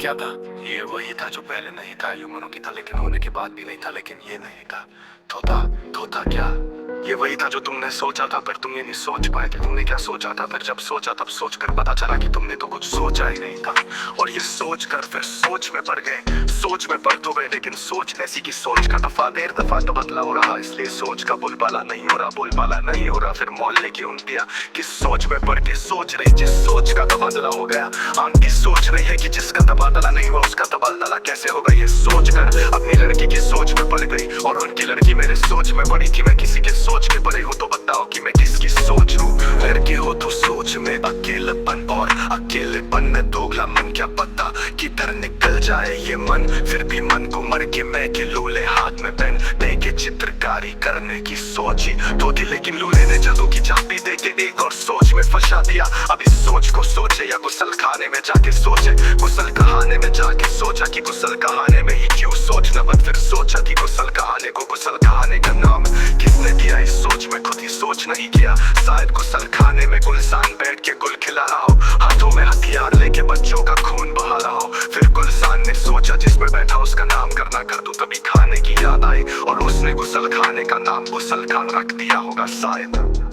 क्या था? ये वही था जो पहले नहीं था, ह्यूमनों की था लेकिन होने के बाद भी नहीं था, लेकिन ये नहीं था। तोता तोता क्या? ये वही था जो तुमने सोचा था पर तुम ये नहीं सोच पाए थे। तुमने क्या सोचा था? फिर जब सोचा तब सोच कर पता चला कि तुमने तो कुछ सोचा ही नहीं था। और ये सोच कर फिर सोच में पड़ गए, सोच में पड़ तो गए, लेकिन सोचने सी की सोच का दफा देर दफा तबदला हो रहा। इसलिए सोच का बोलबाला नहीं हो रहा, बोलबाला नहीं हो रहा। फिर मोहल्ले की उंटिया कि सोच में पड़ के सोच रही, जिस सोच का तबादला हो गया। आंटी सोच रही है कि जिसका तबादला नहीं हुआ उसका तबादला कैसे होगा। ये सोच कर अपनी लड़की की सोच में पड़ गई और उनकी लड़की मेरे सोच में पड़ी थी। मैं किसी के सोच में पड़े हो तो बताओ कि मैं किसकी सोच हूँ। लड़के हो तो सोच में अकेलेपन और अकेलेपन में दोगला मन, क्या पता किधर निकल जाए ये मन। फिर भी मन को मर के मैं के लूले हाथ में पेन दे के चित्रकारी करने की सोची तो थी, लेकिन लूले ने जादू की चाबी दे के एक और सोच में फंसा दिया। अब इस सोच को सोचे या गुसल खाने में जाके सोचे, गुसल कहाने में जाके सोचा कि गुसल कहाने में ही क्यों सोचना। बट फिर सोचा कि गुसल कहाने को गुसल कहाने का नाम किसने दिया। इस सोच में खुद ही सोच नहीं किया। शायद गुसल खाने में गुलसान बैठ के गुल खिला रहा हो, हाथों में हथियार लेके बच्चों का खून बहा रहा हो। फिर गुलसान ने सोचा जिसमें बैठा उसका नाम करना कर दूं, तभी खाने की याद आई और उसने गुसल खाने का नाम गुसल खान रख दिया होगा शायद।